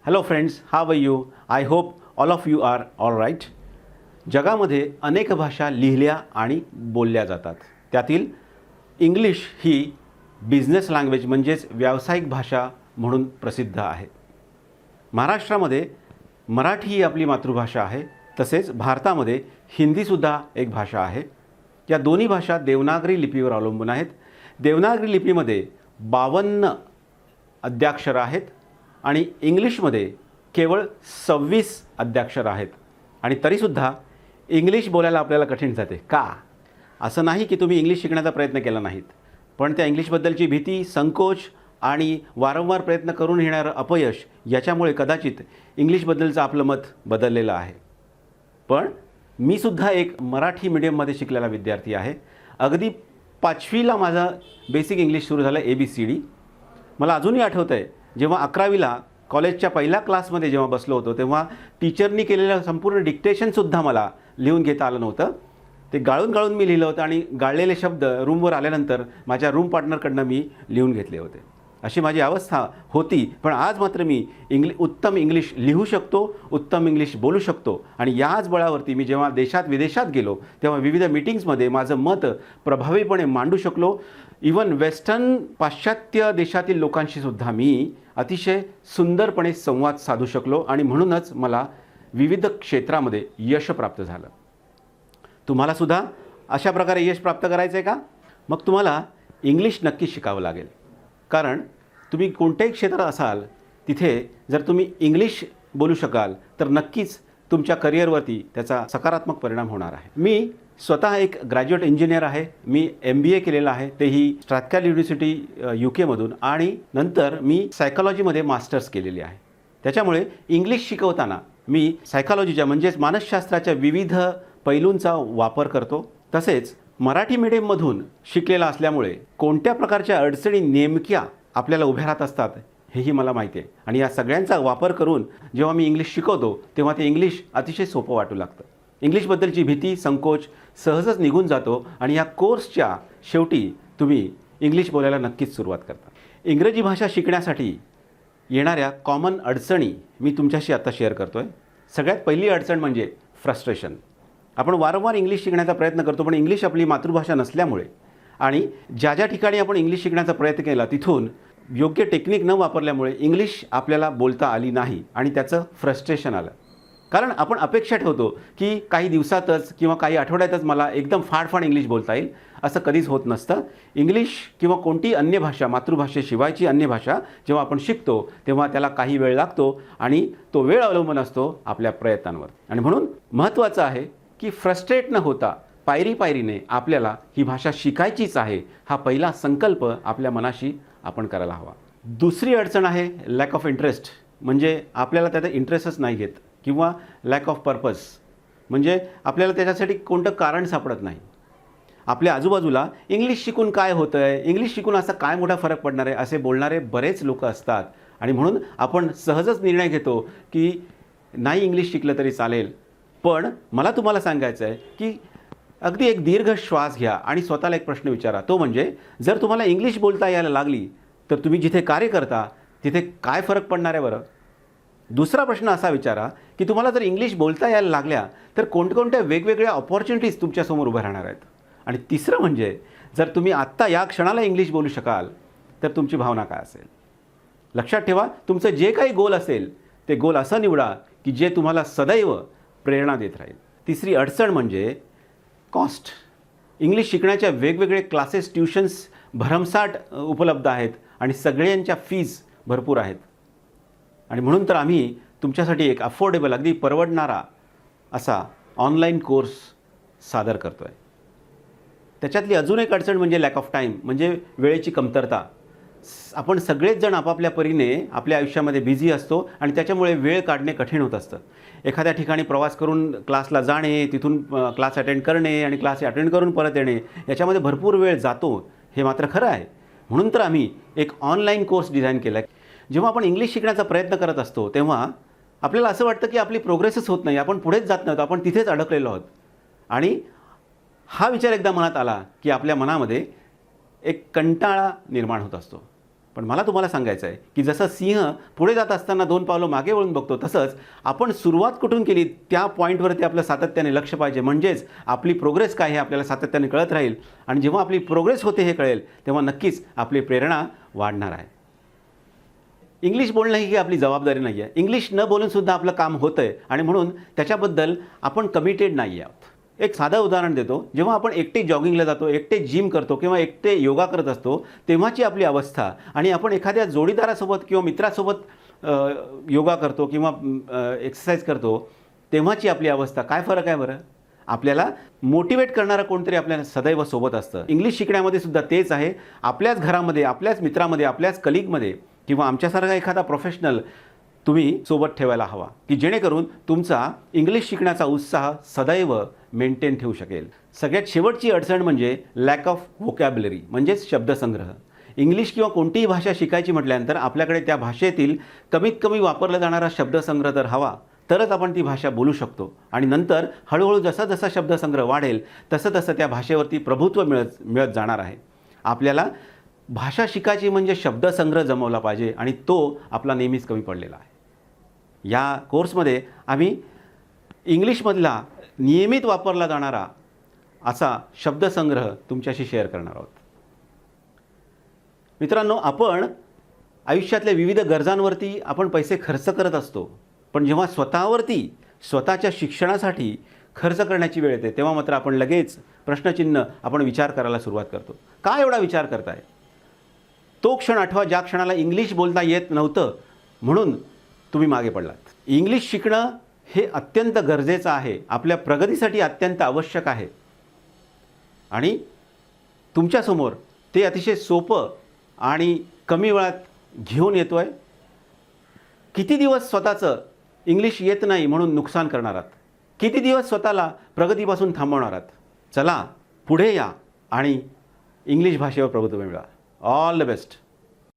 Hello friends, how are you? I hope all of you are all right. जगामध्ये अनेक भाषा लिहिल्या आणि बोलल्या जातात. त्यातील इंग्लिश ही बिझनेस लँग्वेज म्हणजेच व्यावसायिक भाषा म्हणून प्रसिद्ध आहे. महाराष्ट्रामध्ये मराठी ही आपली मातृभाषा आहे. तसेच भारतामध्ये हिंदीसुद्धा एक भाषा आहे. या दोन्ही भाषा देवनागरी लिपीवर अवलंबून आहेत. देवनागरी लिपीमध्ये 52 अद्याक्षर आहेत आणि इंग्लिशमध्ये केवळ 26 अद्याक्षर आहेत. आणि तरीसुद्धा इंग्लिश बोलायला आपल्याला कठीण जाते. का? असं नाही की तुम्ही इंग्लिश शिकण्याचा प्रयत्न केला नाहीत, पण त्या इंग्लिशबद्दलची भीती, संकोच आणि वारंवार प्रयत्न करून येणारं अपयश याच्यामुळे कदाचित इंग्लिशबद्दलचं आपलं मत बदललेलं आहे. पण मी सुद्धा एक मराठी मीडियममध्ये शिकलेला विद्यार्थी आहे. अगदी 5वीला माझा बेसिक इंग्लिश सुरू झालं, ABCD. मला अजूनही आठवतं आहे, जेव्हा 11वीला कॉलेजच्या पहिल्या क्लासमध्ये जेव्हा बसलो होतो तेव्हा टीचरनी केलेलं संपूर्ण डिक्टेशनसुद्धा मला लिहून घेता आलं नव्हतं. ते गाळून मी लिहिलं होतं आणि गाळलेले शब्द रूमवर आल्यानंतर माझ्या रूम पार्टनरकडनं मी लिहून घेतले होते. अशी माझी अवस्था होती. पण आज मात्र मी उत्तम इंग्लिश लिहू शकतो, उत्तम इंग्लिश बोलू शकतो. आणि याच बळावरती मी जेव्हा देशात विदेशात गेलो तेव्हा विविध मीटिंग्समध्ये माझं मत प्रभावीपणे मांडू शकलो. इवन वेस्टर्न पाश्चात्य देशातील लोकांशी सुद्धा मी अतिशय सुंदरपणे संवाद साधू शकलो आणि म्हणूनच मला विविध क्षेत्रामध्ये यश प्राप्त झालं. तुम्हालासुद्धा अशा प्रकारे यश प्राप्त करायचं आहे का? मग तुम्हाला इंग्लिश नक्की शिकावं लागेल. कारण तुम्ही कोणत्याही क्षेत्रात असाल तिथे जर तुम्ही इंग्लिश बोलू शकाल तर नक्कीच तुमच्या करिअरवरती त्याचा सकारात्मक परिणाम होणार आहे. मी स्वतः एक ग्रॅज्युएट इंजिनियर आहे. मी MBA केलेलं आहे, तेही स्ट्रॅथकॅल युनिव्हर्सिटी UK मधून. आणि नंतर मी सायकॉलॉजीमध्ये मास्टर्स केलेली आहे. त्याच्यामुळे इंग्लिश शिकवताना मी सायकॉलॉजीच्या म्हणजेच मानसशास्त्राच्या विविध पैलूंचा वापर करतो. तसेच मराठी मीडियममधून शिकलेला असल्यामुळे कोणत्या प्रकारच्या अडचणी नेमक्या आपल्याला उभ्या राहत असतात हेही मला माहिती आहे. आणि या सगळ्यांचा वापर करून जेव्हा मी इंग्लिश शिकवतो तेव्हा ते इंग्लिश अतिशय सोपं वाटू लागतं. इंग्लिशबद्दलची भीती, संकोच सहजच निघून जातो आणि या कोर्सच्या शेवटी तुम्ही इंग्लिश बोलायला नक्कीच सुरुवात करता. इंग्रजी भाषा शिकण्यासाठी येणाऱ्या कॉमन अडचणी मी तुमच्याशी आता शेअर करतो आहे. सगळ्यात पहिली अडचण म्हणजे फ्रस्ट्रेशन. आपण वारंवार इंग्लिश शिकण्याचा प्रयत्न करतो, पण इंग्लिश आपली मातृभाषा नसल्यामुळे आणि ज्या ठिकाणी आपण इंग्लिश शिकण्याचा प्रयत्न केला तिथून योग्य टेक्निक न वापरल्यामुळे इंग्लिश आपल्याला बोलता आली नाही आणि त्याचं फ्रस्ट्रेशन आलं. कारण आपण अपेक्षा ठेवतो की काही दिवसातच किंवा काही आठवड्यातच मला एकदम फाडफाड इंग्लिश बोलता येईल. असं कधीच होत नसतं. इंग्लिश किंवा कोणतीही अन्य भाषा, मातृभाषेशिवायची अन्य भाषा जेव्हा आपण शिकतो तेव्हा त्याला काही वेळ लागतो आणि तो वेळ अवलंबून असतो आपल्या प्रयत्नांवर. आणि म्हणून महत्त्वाचं आहे की फ्रस्ट्रेट न होता पायरीने आपल्याला ही भाषा शिकायचीच आहे हा पहिला संकल्प आपल्या मनाशी आपण करायला हवा. दुसरी अडचण आहे लॅक ऑफ इंटरेस्ट. म्हणजे आपल्याला त्यात इंटरेस्टच नाही घेत किंवा लॅक ऑफ पर्पज. म्हणजे आपल्याला त्याच्यासाठी कोणतं कारण सापडत नाही. आपल्या आजूबाजूला इंग्लिश शिकून काय होतं आहे, इंग्लिश शिकून असा काय मोठा फरक पडणार आहे असे बोलणारे बरेच लोक असतात. आणि म्हणून आपण सहजच निर्णय घेतो की नाही इंग्लिश शिकलं तरी चालेल. पण मला तुम्हाला सांगायचं आहे की अगदी एक दीर्घ श्वास घ्या आणि स्वतःला एक प्रश्न विचारा. तो म्हणजे जर तुम्हाला इंग्लिश बोलता यायला लागली तर तुम्ही जिथे कार्य करता तिथे काय फरक पडणार आहे बरं? दुसरा प्रश्न असा विचारा की तुम्हाला जर इंग्लिश बोलता यायला लागल्या तर कोणकोणत्या वेगवेगळ्या ऑपॉर्च्युनिटीज तुमच्यासमोर उभ्या राहणार आहेत? आणि तिसरं म्हणजे जर तुम्ही आत्ता या क्षणाला इंग्लिश बोलू शकाल तर तुमची भावना काय असेल? लक्षात ठेवा, तुमचं जे काही गोल असेल ते गोल असं निवडा की जे तुम्हाला सदैव प्रेरणा देत राहील. तिसरी अडचण म्हणजे कॉस्ट. इंग्लिश शिकण्याच्या वेगवेगळे क्लासेस, ट्युशन्स भरमसाठ उपलब्ध आहेत आणि सगळ्यांच्या फीज भरपूर आहेत. आणि म्हणून तर आम्ही तुमच्यासाठी एक अफोर्डेबल, अगदी परवडणारा असा ऑनलाईन कोर्स सादर करतो आहे. त्याच्यातली अजून एक अडचण म्हणजे लॅक ऑफ टाईम, म्हणजे वेळेची कमतरता. आपण सगळेच जण आपापल्या परीने आपल्या आयुष्यामध्ये बिझी असतो आणि त्याच्यामुळे वेळ काढणे कठीण होत असतं. एखाद्या ठिकाणी प्रवास करून क्लासला जाणे, तिथून क्लास अटेंड करणे आणि क्लास अटेंड करून परत येणे याच्यामध्ये भरपूर वेळ जातो, हे मात्र खरं आहे. म्हणून तर आम्ही एक ऑनलाईन कोर्स डिझाईन केला आहे. जेव्हा आपण इंग्लिश शिकण्याचा प्रयत्न करत असतो तेव्हा आपल्याला असं वाटतं की आपली प्रोग्रेसच होत नाही, आपण पुढेच जात नव्हतो, आपण तिथेच अडकलेलो आहोत. आणि हा विचार एकदा मनात आला की आपल्या मनामध्ये एक कंटाळा निर्माण होत असतो. पण मला तुम्हाला सांगायचं आहे की जसं सिंह पुढे जात असताना 2 पावलं मागे वळून बघतो, तसंच आपण सुरुवात कुठून केली त्या पॉईंटवरती आपलं सातत्याने लक्ष पाहिजे. म्हणजेच आपली प्रोग्रेस काय हे आपल्याला सातत्याने कळत राहील आणि जेव्हा आपली प्रोग्रेस होते हे कळेल तेव्हा नक्कीच आपली प्रेरणा वाढणार आहे. इंग्लिश बोलणं ही आपली जबाबदारी नाही आहे. इंग्लिश न बोलूनसुद्धा आपलं काम होतं आहे आणि म्हणून त्याच्याबद्दल आपण कमिटेड नाही आहोत. एक साधं उदाहरण देतो. जेव्हा आपण एकटे जॉगिंगला जातो, एकटे जिम करतो किंवा एकटे योगा करत असतो तेव्हाची आपली अवस्था आणि आपण एखाद्या जोडीदारासोबत किंवा मित्रासोबत योगा करतो किंवा एक्सरसाइज करतो तेव्हाची आपली अवस्था काय फरक आहे बरं? आपल्याला मोटिवेट करणारं कोणतरी आपल्याला सदैव सोबत असतं. इंग्लिश शिकण्यामध्ये सुद्धा तेच आहे. आपल्याच घरामध्ये, आपल्याच मित्रामध्ये, आपल्याच कलिगमध्ये किंवा आमच्यासारखा एखादा प्रोफेशनल तुम्ही सोबत ठेवायला हवा की जेणेकरून तुमचा इंग्लिश शिकण्याचा उत्साह सदैव मेंटेन ठेवू शकेल. सगळ्यात शेवटची अडचण म्हणजे लॅक ऑफ व्होकॅब्युलरी म्हणजेच शब्दसंग्रह. इंग्लिश किंवा कोणतीही भाषा शिकायची म्हटल्यानंतर आपल्याकडे त्या भाषेतील कमीत कमी वापरला जाणारा शब्दसंग्रह तर हवा, तरच आपण ती भाषा बोलू शकतो आणि नंतर हळूहळू जसा जसा शब्दसंग्रह वाढेल तसं तसं त्या भाषेवरती प्रभुत्व मिळत जाणार आहे. आपल्याला भाषा शिकायची म्हणजे शब्दसंग्रह जमवला पाहिजे आणि तो आपला नेहमीच कमी पडलेला आहे. या कोर्समध्ये आम्ही इंग्लिशमधला नियमित वापरला जाणारा असा शब्दसंग्रह तुमच्याशी शेअर करणार आहोत. मित्रांनो, आपण आयुष्यातल्या विविध गरजांवरती आपण पैसे खर्च करत असतो, पण जेव्हा स्वतःवरती स्वतःच्या शिक्षणासाठी खर्च करण्याची वेळ येते तेव्हा मात्र आपण लगेच प्रश्नचिन्ह आपण विचार करायला सुरुवात करतो. का एवढा विचार करताय? तो क्षण आठवा ज्या क्षणाला इंग्लिश बोलता येत नव्हतं म्हणून तुम्ही मागे पडलात. इंग्लिश शिकणं हे अत्यंत गरजेचं आहे, आपल्या प्रगतीसाठी अत्यंत आवश्यक आहे आणि तुमच्यासमोर ते अतिशय सोपं आणि कमी वेळात घेऊन येतो आहे. किती दिवस स्वतःचं इंग्लिश येत नाही म्हणून नुकसान करणार आहात? किती दिवस स्वतःला प्रगतीपासून थांबवणार आहात? चला पुढे या आणि इंग्लिश भाषेवर प्रभुत्व मिळवा. All the best.